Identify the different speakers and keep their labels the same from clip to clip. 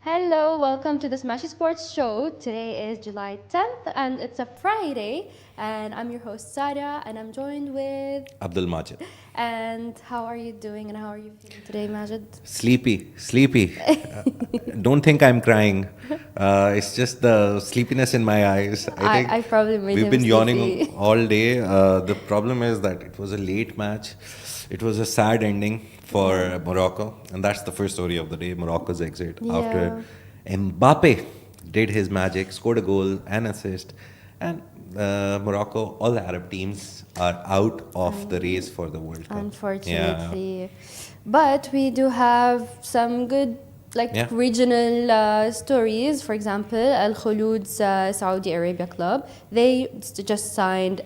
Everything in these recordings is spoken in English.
Speaker 1: Hello, welcome to the Smashi Sports Show. Today is July 10th and it's a Friday. And I'm your host, Sarah, and I'm joined with.
Speaker 2: Abdul Majid.
Speaker 1: And how are you doing and how are you feeling today, Majid?
Speaker 2: Sleepy. Don't think I'm crying. It's just the sleepiness in my eyes. I think
Speaker 1: I probably made
Speaker 2: we've
Speaker 1: him
Speaker 2: been
Speaker 1: sleepy.
Speaker 2: yawning all day. The problem is that it was a late match. It was a sad ending for Morocco, and that's the first story of the day. Morocco's exit
Speaker 1: Yeah.
Speaker 2: after Mbappé did his magic, scored a goal and assist, and Morocco, all the Arab teams are out of the race for the World Cup. Yeah.
Speaker 1: Unfortunately. But we do have some good
Speaker 2: Yeah.
Speaker 1: regional stories. For example, Al Kholood's Saudi Arabia club, they just signed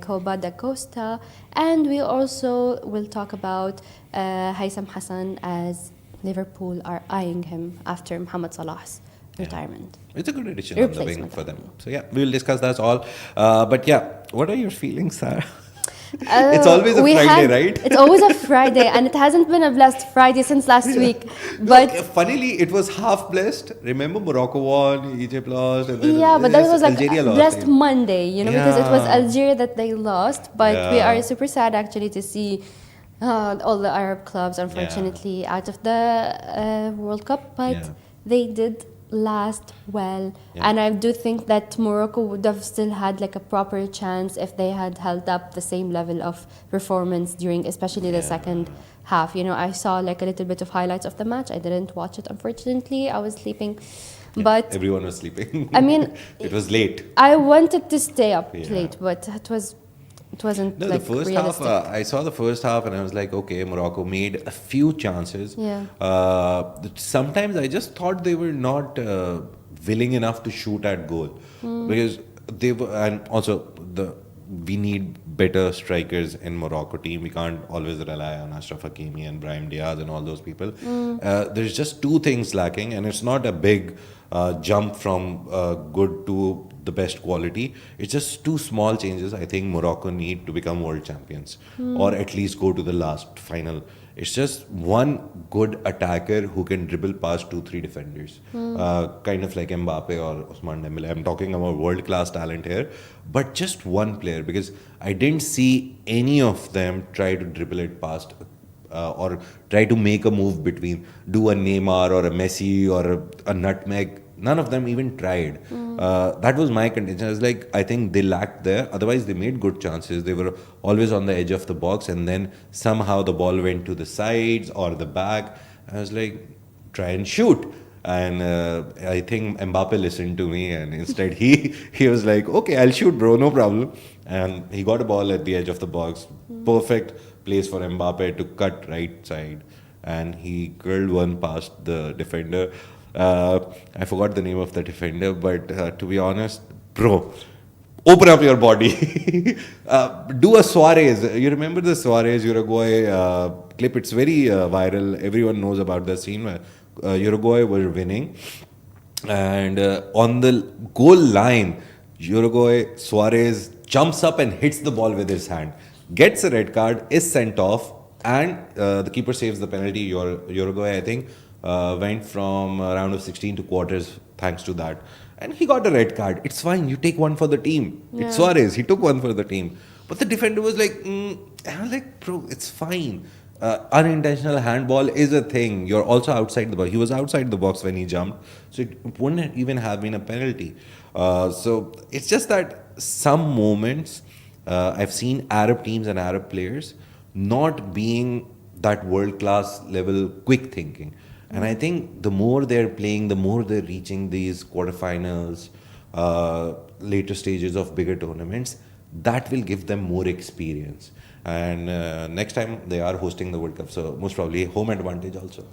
Speaker 1: Coba da Costa, and we also will talk about Haissem Hassan as Liverpool are eyeing him after Mohamed Salah's retirement.
Speaker 2: It's a good addition on the wing
Speaker 1: Replacement.
Speaker 2: for them. So yeah, we'll discuss that all. But yeah, what are your feelings, Sarah? It's always a Friday, right?
Speaker 1: It's always a Friday, and it hasn't been a blessed Friday since last week. But
Speaker 2: Funnily, it was half blessed. Remember, Morocco won, Egypt lost, and then
Speaker 1: yeah, but that was like
Speaker 2: Algeria lost.
Speaker 1: blessed Monday, because it was
Speaker 2: Yeah.
Speaker 1: Algeria that they lost. But we
Speaker 2: Yeah.
Speaker 1: are super sad actually to see all the Arab clubs, unfortunately, out of the World Cup. But
Speaker 2: Yeah.
Speaker 1: they did last well,
Speaker 2: Yeah.
Speaker 1: and I do think that Morocco would have still had like a proper chance if they had held up the same level of performance during, especially the second half. I saw like a little bit of highlights of the match. I didn't watch it, unfortunately. I was sleeping, but
Speaker 2: Everyone was sleeping.
Speaker 1: I mean,
Speaker 2: it was late.
Speaker 1: I wanted to stay up
Speaker 2: Yeah.
Speaker 1: late, but it wasn't
Speaker 2: No,
Speaker 1: like
Speaker 2: the first
Speaker 1: realistic.
Speaker 2: half, I saw the first half and I was like, okay, Morocco made a few chances.
Speaker 1: Yeah.
Speaker 2: Sometimes I just thought they were not willing enough to shoot at goal because they were, and also we need better strikers in Morocco team. We can't always rely on Ashraf Hakimi and Brahim Diaz and all those people. There's just two things lacking, and it's not a big jump from good to the best quality. It's just two small changes I think Morocco need to become world champions or at least go to the last final. It's just one good attacker who can dribble past 2, 3 defenders, kind of like Mbappe or Ousmane Dembele. I'm talking about world-class talent here, but just one player because I didn't see any of them try to dribble it past or try to make a move between, do a Neymar or a Messi or a nutmeg. None of them even tried. That was my contention. I was like, I think they lacked there. Otherwise, they made good chances. They were always on the edge of the box, and then somehow the ball went to the sides or the back. I was like, try and shoot. And I think Mbappe listened to me, and instead he was like, okay, I'll shoot, bro, no problem. And he got a ball at the edge of the box. Perfect place for Mbappe to cut right side, and he curled one past the defender. I forgot the name of the defender, but to be honest, bro, open up your body. Do a Suarez. You remember the Suarez Uruguay clip? It's very viral. Everyone knows about the scene where Uruguay were winning, and on the goal line, Uruguay Suarez jumps up and hits the ball with his hand, gets a red card, is sent off, and the keeper saves the penalty. Uruguay, I think, went from round of 16 to quarters thanks to that. And he got a red card. It's fine. You take one for the team.
Speaker 1: Yeah.
Speaker 2: It's Suarez. He took one for the team. But the defender was like, I was like, bro, it's fine. Unintentional handball is a thing. You're also outside the box. He was outside the box when he jumped. So it wouldn't even have been a penalty. So it's just that some moments I've seen Arab teams and Arab players not being that world class level quick thinking. And I think the more they're playing, the more they're reaching these quarterfinals, later stages of bigger tournaments, that will give them more experience. And next time they are hosting the World Cup, so most probably home advantage also.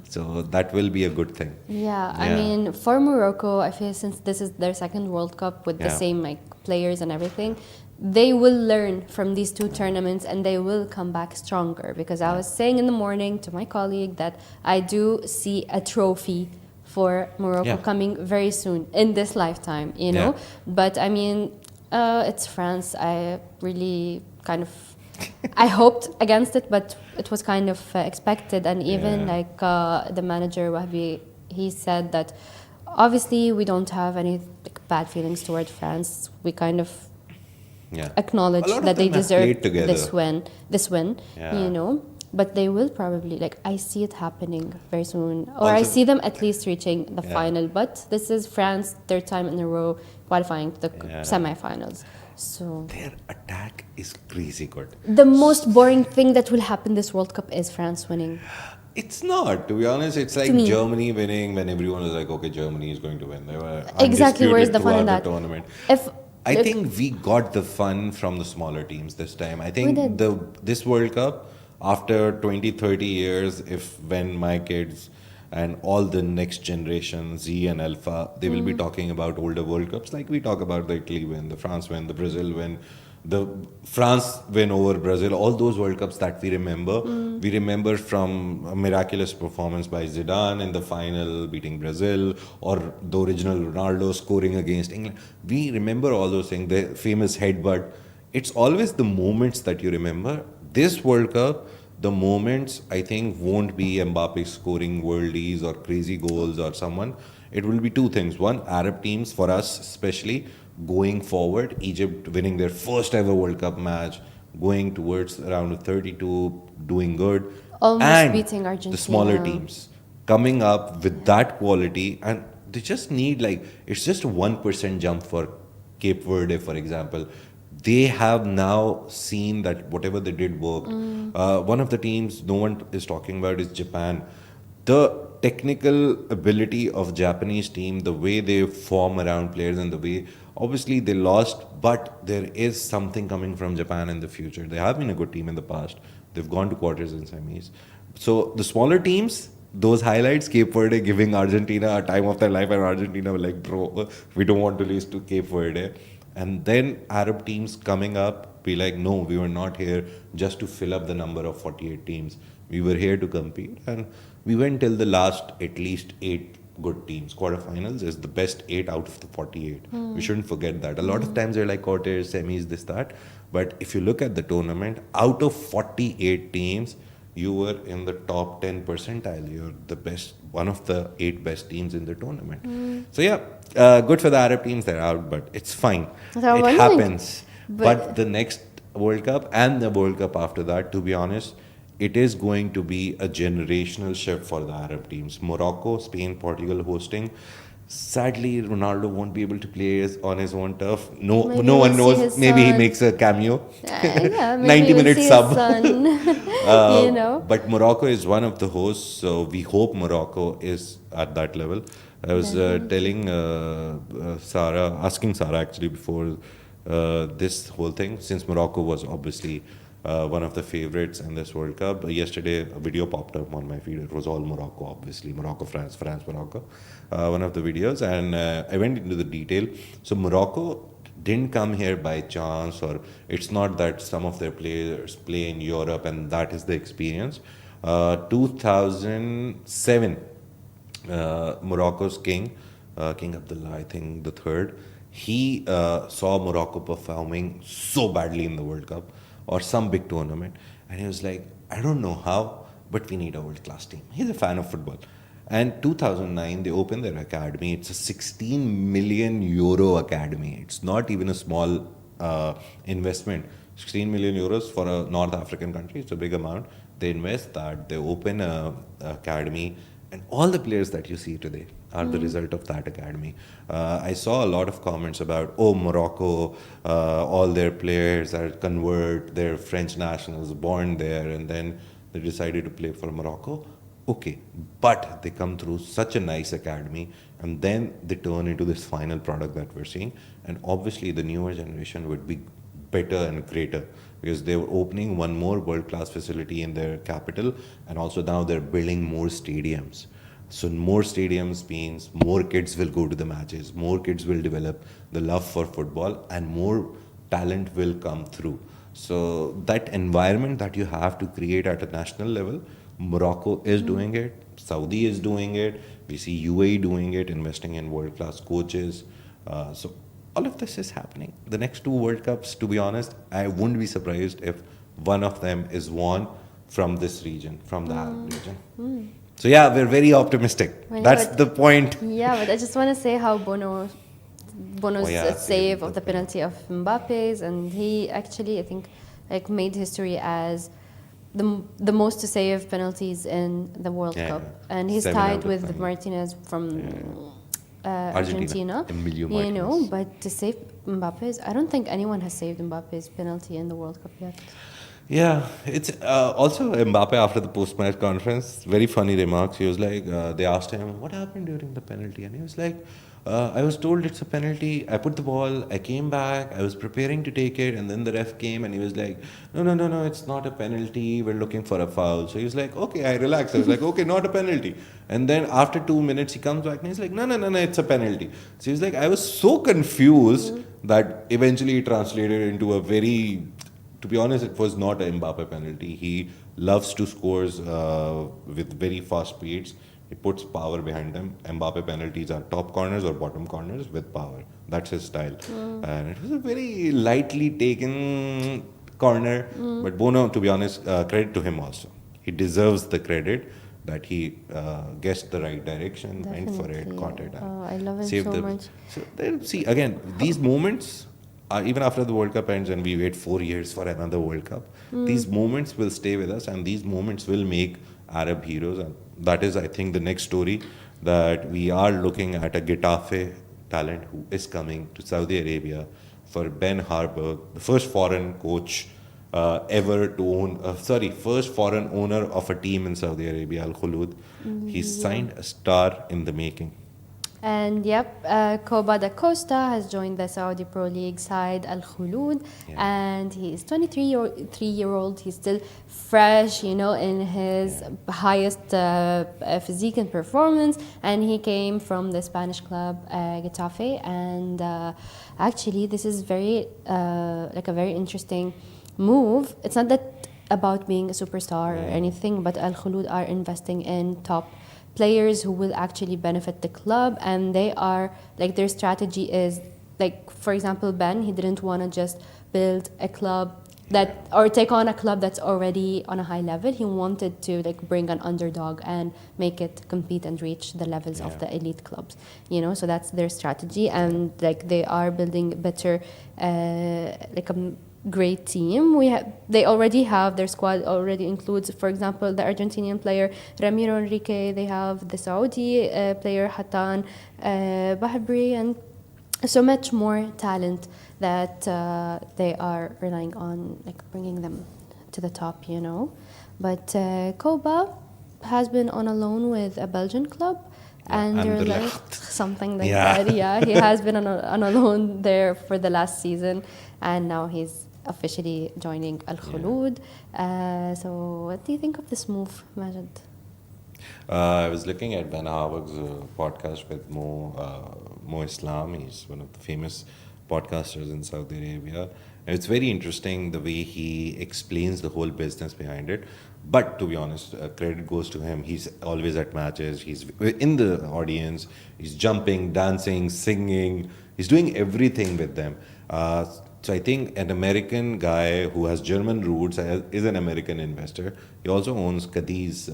Speaker 2: So that will be a good thing.
Speaker 1: Yeah, I
Speaker 2: Yeah.
Speaker 1: mean, for Morocco, I feel since this is their second World Cup with the
Speaker 2: Yeah.
Speaker 1: same like players and everything, they will learn from these two tournaments and they will come back stronger. Because I was saying in the morning to my colleague that I do see a trophy for Morocco
Speaker 2: Yeah.
Speaker 1: coming very soon in this lifetime.
Speaker 2: Yeah.
Speaker 1: But I mean, it's France. I really kind of I hoped against it, but it was kind of expected. And even
Speaker 2: Yeah.
Speaker 1: like the manager Wahbi, he said that obviously we don't have any like, bad feelings toward France. We kind of
Speaker 2: Yeah.
Speaker 1: acknowledge
Speaker 2: A lot of
Speaker 1: that they
Speaker 2: them have
Speaker 1: deserve
Speaker 2: played together.
Speaker 1: this win,
Speaker 2: Yeah.
Speaker 1: you know. But they will probably like I see it happening very soon, or I
Speaker 2: Also-
Speaker 1: see them at least reaching the
Speaker 2: Yeah.
Speaker 1: final. But this is France, third time in a row qualifying to the
Speaker 2: Yeah.
Speaker 1: semifinals. So
Speaker 2: Their attack is crazy good.
Speaker 1: the most boring thing that will happen this World Cup is France winning.
Speaker 2: It's not, to be honest. It's like
Speaker 1: me.
Speaker 2: Germany winning when everyone was like, okay, Germany is going to win. They were
Speaker 1: Exactly, where's
Speaker 2: undisputed
Speaker 1: the fun in
Speaker 2: throughout
Speaker 1: that?
Speaker 2: the tournament.
Speaker 1: If
Speaker 2: I think we got the fun from the smaller teams this time. I think
Speaker 1: did.
Speaker 2: this World Cup, after 20, 30 years, if when my kids and all the next generation, Z and Alpha, they will be talking about older World Cups like we talk about the Italy win, the France win, the Brazil win, the France win over Brazil, all those World Cups that we remember. We remember from a miraculous performance by Zidane in the final beating Brazil, or the original Ronaldo scoring against England. We remember all those things, the famous headbutt. It's always the moments that you remember. This World Cup, the moments I think won't be Mbappé scoring worldies or crazy goals or someone. It will be two things. One, Arab teams, for us especially, going forward, Egypt winning their first ever World Cup match, going towards round of 32, doing good.
Speaker 1: Almost
Speaker 2: and
Speaker 1: beating
Speaker 2: the smaller
Speaker 1: Argentina.
Speaker 2: teams coming up with that quality, and they just need like, it's just a 1% jump for Cape Verde, for example. They have now seen that whatever they did worked. One of the teams no one is talking about is Japan. The technical ability of Japanese team, the way they form around players and the way, obviously they lost, but there is something coming from Japan in the future. They have been a good team in the past. They've gone to quarters and semis. So the smaller teams, those highlights, Cape Verde giving Argentina a time of their life, and Argentina were like, bro, we don't want to lose to Cape Verde. And then Arab teams coming up be like, no, we were not here just to fill up the number of 48 teams. We were here to compete, and we went till the last at least 8 good teams. Quarterfinals is the best 8 out of the 48. We shouldn't forget that. A lot of times they're like quarters, semis, this, that. But if you look at the tournament, out of 48 teams, you were in the top 10 percentile. You're the best, one of the 8 best teams in the tournament. So yeah, good for the Arab teams. They're out, but it's fine.
Speaker 1: So I'm
Speaker 2: It
Speaker 1: wondering,
Speaker 2: happens.
Speaker 1: but-
Speaker 2: But the next World Cup and the World Cup after that, to be honest, it is going to be a generational shift for the Arab teams. Morocco, Spain, Portugal hosting. Sadly, Ronaldo won't be able to play on his own turf. No,
Speaker 1: Maybe
Speaker 2: no
Speaker 1: we'll
Speaker 2: one
Speaker 1: see
Speaker 2: knows.
Speaker 1: his
Speaker 2: Maybe he
Speaker 1: son.
Speaker 2: makes a cameo.
Speaker 1: Yeah, maybe
Speaker 2: 90-minute
Speaker 1: we'll see
Speaker 2: sub.
Speaker 1: his son. You know.
Speaker 2: But Morocco is one of the hosts, so we hope Morocco is at that level. I was telling Sarah, asking Sarah actually before this whole thing, since Morocco was obviously one of the favorites in this World Cup. Yesterday, a video popped up on my feed. It was all Morocco, obviously. Morocco, France, France, Morocco. One of the videos. And I went into the detail. So Morocco didn't come here by chance, or it's not that some of their players play in Europe and that is the experience. 2007, Morocco's king, King Abdullah, I think the third, he saw Morocco performing so badly in the World Cup or some big tournament, and he was like, I don't know how, but we need a world-class team. He's a fan of football. And 2009, they opened their academy. It's a 16 million euro academy. It's not even a small investment. 16 million euros for a North African country, it's a big amount. They invest that, they open a academy, and all the players that you see today are the result of that academy. I saw a lot of comments about, oh, Morocco, all their players are convert, they're French nationals born there, and then they decided to play for Morocco. Okay, but they come through such a nice academy, and then they turn into this final product that we're seeing. And obviously, the newer generation would be better and greater, because they were opening one more world-class facility in their capital, and also now they're building more stadiums. So more stadiums means more kids will go to the matches, more kids will develop the love for football, and more talent will come through. So that environment that you have to create at a national level, Morocco is doing it, Saudi is doing it, we see UAE doing it, investing in world-class coaches. So all of this is happening. The next 2 World Cups, to be honest, I wouldn't be surprised if one of them is won from this region, from the Arab region. So yeah, we're very optimistic.
Speaker 1: Well,
Speaker 2: That's
Speaker 1: but-
Speaker 2: the point.
Speaker 1: Yeah, but I just want to say how Bono's
Speaker 2: Oh, yeah,
Speaker 1: save
Speaker 2: yeah,
Speaker 1: of the penalty of Mbappe's, and he actually, I think, like made history as the most to save penalties in the World
Speaker 2: Yeah,
Speaker 1: Cup,
Speaker 2: yeah.
Speaker 1: and he's
Speaker 2: 7 out
Speaker 1: tied
Speaker 2: of
Speaker 1: with
Speaker 2: 9.
Speaker 1: Martinez from
Speaker 2: Argentina.
Speaker 1: Argentina.
Speaker 2: Emilio
Speaker 1: You know,
Speaker 2: Martinez.
Speaker 1: but to save Mbappe's, I don't think anyone has saved Mbappe's penalty in the World Cup yet.
Speaker 2: Yeah, it's also Mbappe after the post-match conference. Very funny remarks. He was like, they asked him, "What happened during the penalty?" And he was like, "I was told it's a penalty. I put the ball. I came back. I was preparing to take it, and then the ref came and he was like, no, no, no, no, it's not a penalty. We're looking for a foul." So he was like, "Okay." I relaxed. I was like, "Okay, not a penalty." And then after 2 minutes, he comes back and he's like, "No, no, no, no, it's a penalty." So he's like, I was so confused that eventually it translated into a very, to be honest, it was not a Mbappe penalty. He loves to score with very fast speeds. He puts power behind them. Mbappe penalties are top corners or bottom corners with power. That's his style. And it was a very lightly taken corner. But Bono, to be honest, credit to him also. He deserves the credit that he guessed the right direction, went for it,
Speaker 1: Definitely.
Speaker 2: caught it,
Speaker 1: Oh, I
Speaker 2: and
Speaker 1: love him
Speaker 2: saved
Speaker 1: so
Speaker 2: the.
Speaker 1: much.
Speaker 2: So then, see again, these moments, even after the World Cup ends and we wait 4 years for another World Cup, these moments will stay with us, and these moments will make Arab heroes. And that is, I think, the next story, that we are looking at a Getafe talent who is coming to Saudi Arabia for Ben Harburg, the first foreign coach ever to own, first foreign owner of a team in Saudi Arabia, Al Kholood. He's signed a star in the making.
Speaker 1: And yep, Coba da Costa has joined the Saudi Pro League side Al Kholood,
Speaker 2: Yeah.
Speaker 1: and he is 23-year-old. He's still fresh, you know, in his highest physique and performance. And he came from the Spanish club Getafe. And actually, this is very like a very interesting move. It's not that about being a superstar or anything, but Al Kholood are investing in top players who will actually benefit the club, and they are like, their strategy is like, for example, Ben, he didn't want to just build a club that, or take on a club that's already on a high level. He wanted to like bring an underdog and make it compete and reach the levels of the elite clubs, you know. So that's their strategy, and like they are building better like a great team. They already have, their squad already includes, for example, the Argentinian player Ramiro Enrique. They have the Saudi player Hassan Bahbri, and so much more talent that they are relying on, like bringing them to the top, you know. But Coba has been on a loan with a Belgian club, and they're like
Speaker 2: Anderlecht.
Speaker 1: something like
Speaker 2: Yeah.
Speaker 1: that. Yeah, he has been on a loan there for the last season, and now he's officially joining Al Kholood. So what do you think of this move, Majid?
Speaker 2: I was looking at Ben Harburg's podcast with Mo Islam. He's one of the famous podcasters in Saudi Arabia. And it's very interesting the way he explains the whole business behind it. But to be honest, credit goes to him. He's always at matches. He's in the audience. He's jumping, dancing, singing. He's doing everything with them. So I think an American guy who has German roots is an American investor. He also owns Cadiz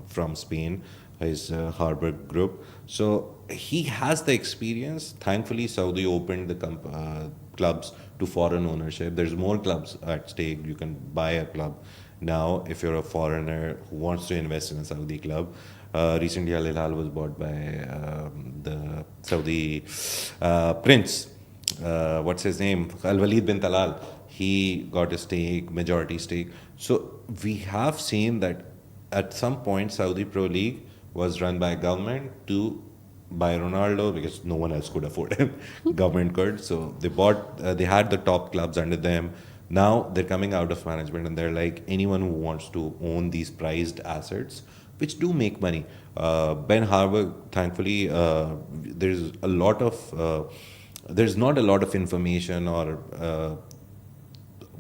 Speaker 2: from Spain, his Harburg group. So he has the experience. Thankfully, Saudi opened the clubs to foreign ownership. There's more clubs at stake. You can buy a club now if you're a foreigner who wants to invest in a Saudi club. Recently, Al Hilal was bought by the Saudi prince. What's his name? Al Walid bin Talal. He got a stake, majority stake. So we have seen that at some point, Saudi Pro League was run by government to by Ronaldo because no one else could afford him. Government could. So they bought, they had the top clubs under them. Now they're coming out of management and they're like, anyone who wants to own these prized assets, which do make money. Ben Harburg, thankfully, there's a lot of, there's not a lot of information or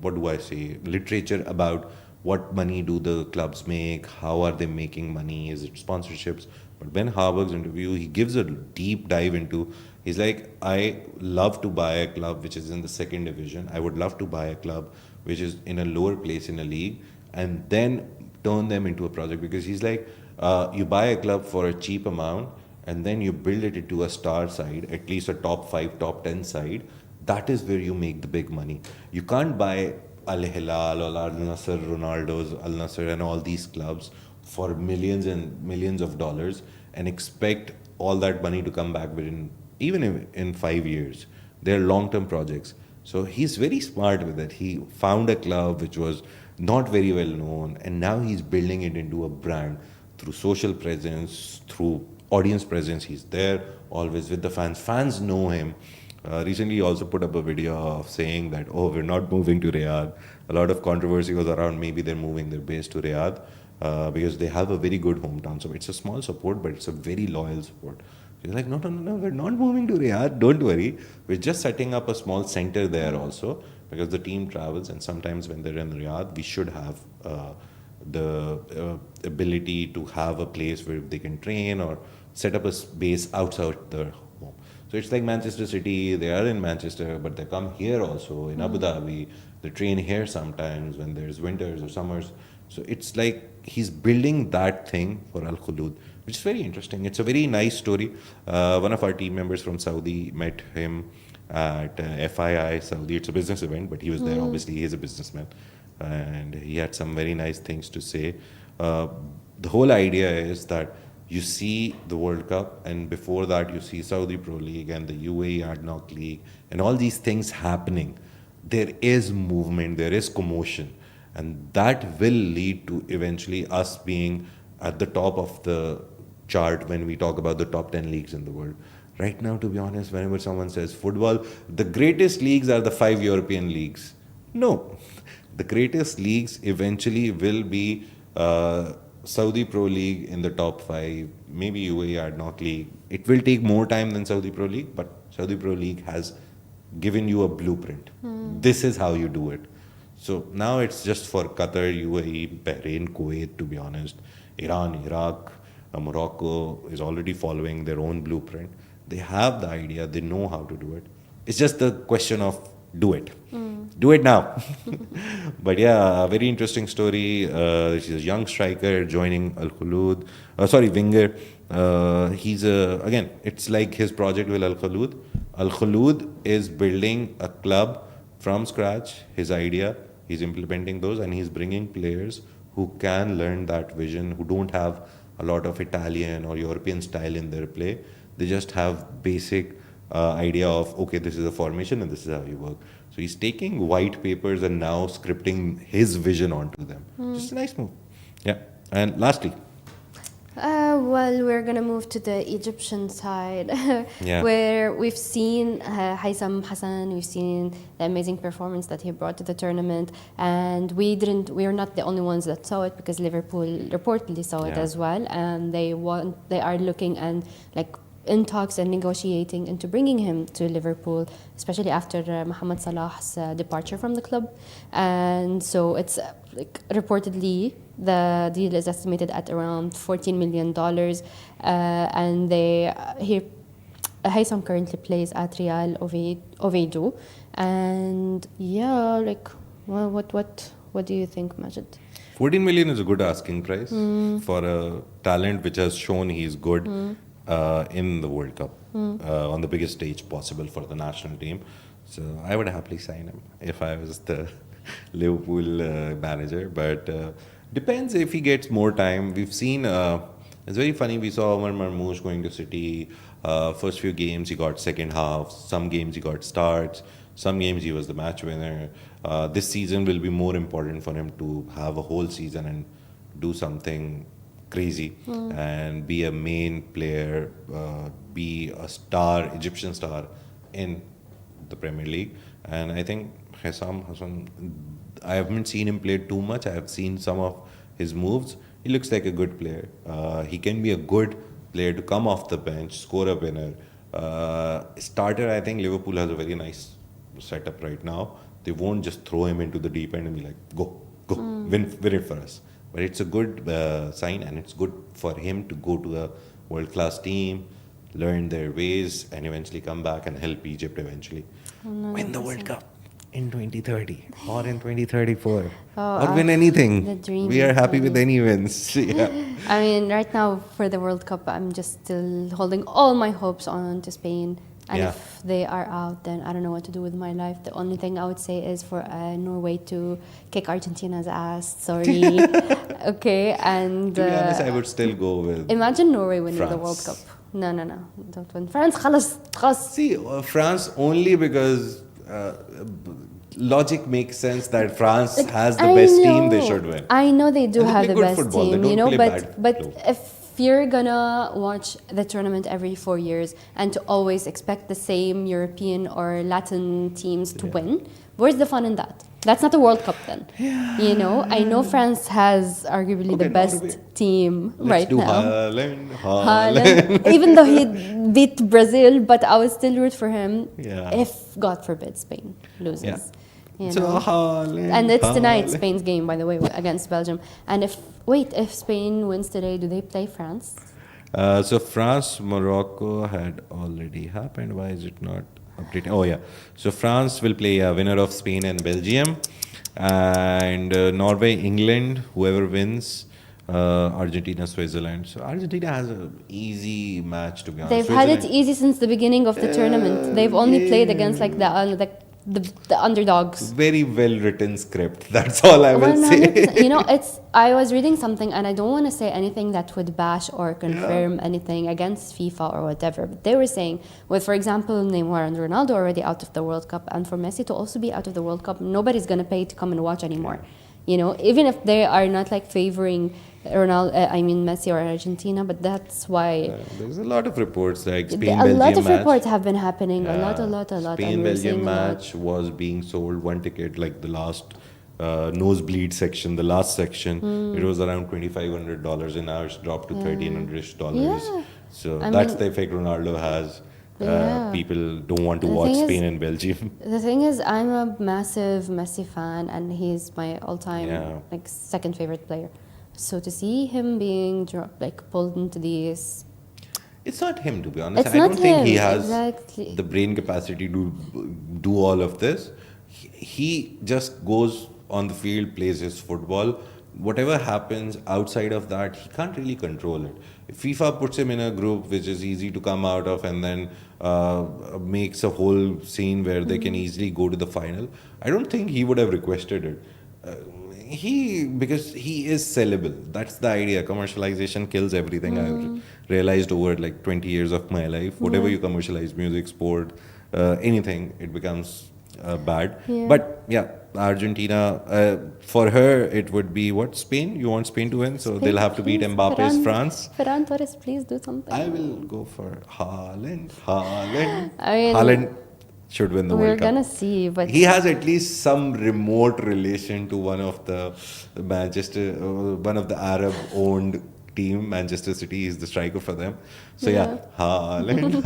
Speaker 2: what do I say, literature about what money do the clubs make, how are they making money, is it sponsorships? But Ben Harburg's interview, he gives a deep dive into, he's like, I love to buy a club which is in the second division. I would love to buy a club which is in a lower place in a league and then turn them into a project, because he's like, You buy a club for a cheap amount and then you build it into a star side, at least a top 5, top 10 side. That is where you make the big money. You can't buy Al Hilal or Al Nasser, Ronaldo's Al Nasser, and all these clubs for millions and millions of dollars and expect all that money to come back within, even in 5 years. They're long term projects. So he's very smart with it. He found a club which was not very well known, and now he's building it into a brand through social presence, through audience presence. He's there always with the fans. Fans know him. Recently, he also put up a video of saying that, oh, we're not moving to Riyadh. A lot of controversy was around maybe they're moving their base to Riyadh because they have a very good hometown. So it's a small support, but it's a very loyal support. He's like, no, no, no, no, we're not moving to Riyadh. Don't worry. We're just setting up a small center there also because the team travels, and sometimes when they're in Riyadh, we should have the ability to have a place where they can train or set up a base outside their home. So it's like Manchester City, they are in Manchester, but they come here also in Abu Dhabi. They train here sometimes when there's winters or summers. So it's like he's building that thing for Al Kholood, which is very interesting. It's a very nice story. One of our team members from Saudi met him at FII Saudi. It's a business event, but he was there. Obviously, he's a businessman, and he had some very nice things to say. The whole idea is that you see the World Cup, and before that, you see Saudi Pro League and the UAE Adnoc League, and all these things happening. There is movement, there is commotion, and that will lead to eventually us being at the top of the chart when we talk about the top 10 leagues in the world. Right now, to be honest, whenever someone says football, the greatest leagues are the 5 European leagues. No, the greatest leagues eventually will be Saudi Pro League in the top 5, maybe UAE Adnoc League. It will take more time than Saudi Pro League, but Saudi Pro League has given you a blueprint. This is how you do it. So now it's just for Qatar, UAE, Bahrain, Kuwait, to be honest. Iran, Iraq, Morocco is already following their own blueprint. They have the idea, they know how to do it. It's just the question of do it. Do it now. But yeah, a very interesting story. She's a young striker joining Al Kholood. Winger. Again, it's like his project with Al Kholood. Al Kholood is building a club from scratch, his idea. He's implementing those, and he's bringing players who can learn that vision, who don't have a lot of Italian or European style in their play. They just have basic idea of, okay, this is a formation and this is how you work. So he's taking white papers and now scripting his vision onto them. Just a nice move. Yeah. And lastly,
Speaker 1: Well, we're gonna move to the Egyptian side,
Speaker 2: Yeah.
Speaker 1: where we've seen Haissem Hassan. We've seen the amazing performance that he brought to the tournament, and we are not the only ones that saw it because Liverpool reportedly saw it
Speaker 2: Yeah.
Speaker 1: as well, and they are looking and like in talks and negotiating into bringing him to Liverpool, especially after Mohamed Salah's departure from the club. And so it's like reportedly the deal is estimated at around $14 million. And Haitham currently plays at Real Oviedo. And yeah, like, well, what do you think, Majid?
Speaker 2: 14 million is a good asking price for a talent which has shown he's good in the World Cup on the biggest stage possible for the national team. So I would happily sign him if I was the Liverpool manager. But depends if he gets more time. We've seen, it's very funny, we saw Omar Marmoush going to City. First few games he got second half. Some games he got starts. Some games he was the match winner. This season will be more important for him to have a whole season and do something crazy and be a main player, be a star, Egyptian star in the Premier League. And I think Hassan, I haven't seen him play too much. I have seen some of his moves. He looks like a good player. He can be a good player to come off the bench, score a winner. Starter, I think Liverpool has a very nice setup right now. They won't just throw him into the deep end and be like, go, win it for us. But it's a good sign, and it's good for him to go to a world-class team, learn their ways, and eventually come back and help Egypt eventually win the World Cup. in 2030 or in 2034
Speaker 1: Oh,
Speaker 2: or win anything.
Speaker 1: the dream.
Speaker 2: We are happy with any wins. Yeah.
Speaker 1: I mean, right now for the World Cup, I'm just still holding all my hopes on to Spain. And
Speaker 2: Yeah.
Speaker 1: if they are out, then I don't know what to do with my life. The only thing I would say is for Norway to kick Argentina's ass. Sorry. Okay, and
Speaker 2: To be honest, I would still go with.
Speaker 1: imagine Norway winning the
Speaker 2: France.
Speaker 1: World Cup. No, no, no. Don't win. France, خلاص.
Speaker 2: See, France only because logic makes sense that France has the
Speaker 1: I
Speaker 2: best team, they
Speaker 1: know.
Speaker 2: should win.
Speaker 1: I know they do
Speaker 2: And they
Speaker 1: have
Speaker 2: play
Speaker 1: the
Speaker 2: good
Speaker 1: best
Speaker 2: football. They
Speaker 1: team,
Speaker 2: don't play
Speaker 1: but
Speaker 2: bad
Speaker 1: but
Speaker 2: football.
Speaker 1: if you're gonna watch the tournament every 4 years and to always expect the same European or Latin teams to win, where's the fun in that? That's not a World Cup then. You know, I know France has arguably
Speaker 2: Okay,
Speaker 1: the best
Speaker 2: Norway.
Speaker 1: team
Speaker 2: Let's
Speaker 1: right
Speaker 2: do
Speaker 1: now.
Speaker 2: Haaland.
Speaker 1: Haaland, even though he beat Brazil, but I would still root for him
Speaker 2: Yeah.
Speaker 1: if, God forbid, Spain loses.
Speaker 2: Yeah.
Speaker 1: You
Speaker 2: So
Speaker 1: know?
Speaker 2: Haaland,
Speaker 1: And it's tonight,
Speaker 2: Haaland.
Speaker 1: Spain's game, by the way, against Belgium. And if Spain wins today, do they play France?
Speaker 2: So France, Morocco had already happened. Why is it not updating? Oh yeah. So France will play a winner of Spain and Belgium, and Norway, England, whoever wins. Argentina, Switzerland. So Argentina has an easy match to be honest.
Speaker 1: They've had it
Speaker 2: Switzerland-
Speaker 1: easy since the beginning of the tournament. They've only played against like the underdogs.
Speaker 2: Very well written script. That's all I will say.
Speaker 1: 100%. You know, I was reading something, and I don't want to say anything that would bash or confirm anything against FIFA or whatever. But they were saying, with for example, Neymar and Ronaldo already out of the World Cup, and for Messi to also be out of the World Cup, nobody's gonna pay to come and watch anymore. You know, even if they are not like favoring Messi or Argentina, but that's why.
Speaker 2: There's a lot of reports like Spain
Speaker 1: A
Speaker 2: Belgium
Speaker 1: lot of
Speaker 2: match.
Speaker 1: reports have been happening. A lot.
Speaker 2: Spain
Speaker 1: and we're seeing
Speaker 2: Belgium
Speaker 1: a lot.
Speaker 2: match was being sold one ticket like the last nosebleed section, the last section. It was around $2,500 and now it's dropped to $1,300.
Speaker 1: Yeah.
Speaker 2: So
Speaker 1: I
Speaker 2: that's
Speaker 1: mean-
Speaker 2: the effect Ronaldo has.
Speaker 1: Yeah.
Speaker 2: People don't want to
Speaker 1: The
Speaker 2: watch
Speaker 1: thing is-
Speaker 2: Spain and Belgium.
Speaker 1: The thing is, I'm a massive Messi fan, and he's my all-time
Speaker 2: Yeah.
Speaker 1: like second favorite player. So to see him being pulled into these,
Speaker 2: It's not him, to be honest.
Speaker 1: It's
Speaker 2: I
Speaker 1: not
Speaker 2: don't think he
Speaker 1: him,
Speaker 2: has
Speaker 1: exactly.
Speaker 2: the brain capacity to do all of this. He just goes on the field, plays his football. Whatever happens outside of that, he can't really control it. If FIFA puts him in a group which is easy to come out of and then makes a whole scene where they can easily go to the final, I don't think he would have requested it. Because he is sellable. That's the idea. Commercialization kills everything. I've realized over like 20 years of my life. Whatever you commercialize, music, sport, anything, it becomes bad.
Speaker 1: Yeah.
Speaker 2: But yeah, Argentina, for her, it would be what? Spain? You want Spain to win? So they'll have to beat
Speaker 1: Please,
Speaker 2: Mbappe's France.
Speaker 1: Ferran Torres, please do something.
Speaker 2: I will go for Haaland.
Speaker 1: I mean,
Speaker 2: Haaland should win the
Speaker 1: we're
Speaker 2: World Cup.
Speaker 1: gonna see, but
Speaker 2: He has at least some remote relation to one of the Arab-owned team. Manchester City is the striker for them. So yeah, Haaland.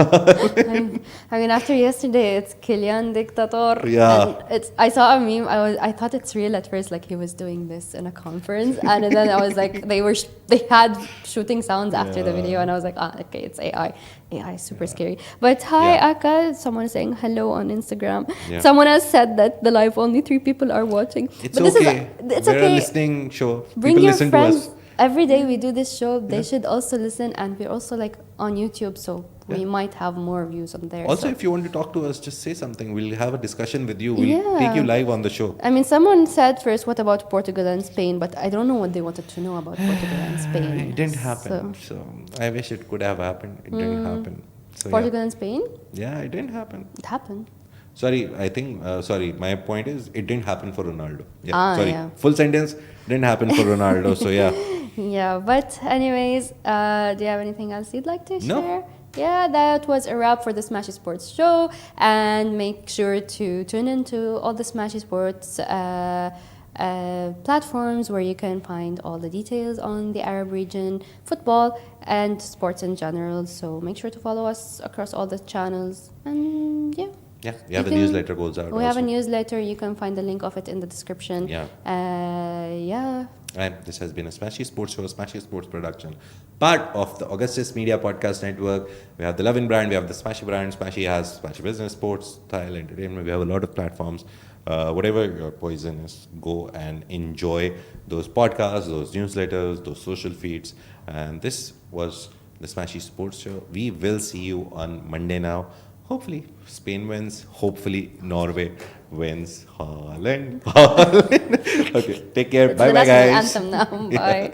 Speaker 1: I mean, after yesterday, it's Kylian Dictator.
Speaker 2: Yeah.
Speaker 1: And I saw a meme. I thought it's real at first, like he was doing this in a conference, and then I was like, they had shooting sounds after the video, and I was like, okay, it's AI. AI is super scary. But hi,
Speaker 2: Yeah.
Speaker 1: Aka. Someone is saying hello on Instagram.
Speaker 2: Yeah.
Speaker 1: Someone has said that the live only 3 people are watching.
Speaker 2: It's
Speaker 1: but
Speaker 2: okay.
Speaker 1: It's
Speaker 2: We're a
Speaker 1: okay.
Speaker 2: listening show.
Speaker 1: Bring
Speaker 2: People
Speaker 1: your
Speaker 2: listen
Speaker 1: friends.
Speaker 2: to us.
Speaker 1: Every day we do this show, they should also listen, and we're also like on YouTube, so we might have more views on there.
Speaker 2: Also,
Speaker 1: so.
Speaker 2: if you want to talk to us, just say something. We'll have a discussion with you. We'll
Speaker 1: Yeah.
Speaker 2: take you live on the show.
Speaker 1: I mean, someone said first, what about Portugal and Spain? But I don't know what they wanted to know about Portugal and Spain.
Speaker 2: It didn't happen.
Speaker 1: So,
Speaker 2: So I wish it could have happened. It didn't happen. So
Speaker 1: Portugal and Spain?
Speaker 2: yeah, it didn't happen.
Speaker 1: It happened.
Speaker 2: Sorry, I think, my point is it didn't happen for Ronaldo. Yeah, sorry.
Speaker 1: Yeah.
Speaker 2: Full sentence, didn't happen for Ronaldo. So yeah.
Speaker 1: Yeah, but anyways, do you have anything else you'd like to
Speaker 2: No.
Speaker 1: share? Yeah, that was a wrap for the Smashi Sports show. And make sure to tune into all the Smashi Sports platforms where you can find all the details on the Arab region, football, and sports in general. So make sure to follow us across all the channels. And yeah.
Speaker 2: Yeah, you have a
Speaker 1: can-
Speaker 2: newsletter goes out.
Speaker 1: We have a
Speaker 2: also.
Speaker 1: newsletter. You can find the link of it in the description.
Speaker 2: Yeah.
Speaker 1: Yeah.
Speaker 2: And this has been a Smashi Sports Show, Smashi Sports production, part of the Augustus Media Podcast Network. We have the Lovin brand, we have the Smashi brand. Smashi has Smashi Business, Sports, Style, Entertainment. We have a lot of platforms. Whatever your poison is, go and enjoy those podcasts, those newsletters, those social feeds. And this was the Smashi Sports Show. We will see you on Monday now. Hopefully, Spain wins. Hopefully, Norway wins. Holland. Holland. Okay, take care.
Speaker 1: It's
Speaker 2: Bye
Speaker 1: the
Speaker 2: bye,
Speaker 1: national
Speaker 2: guys.
Speaker 1: anthem now. Bye.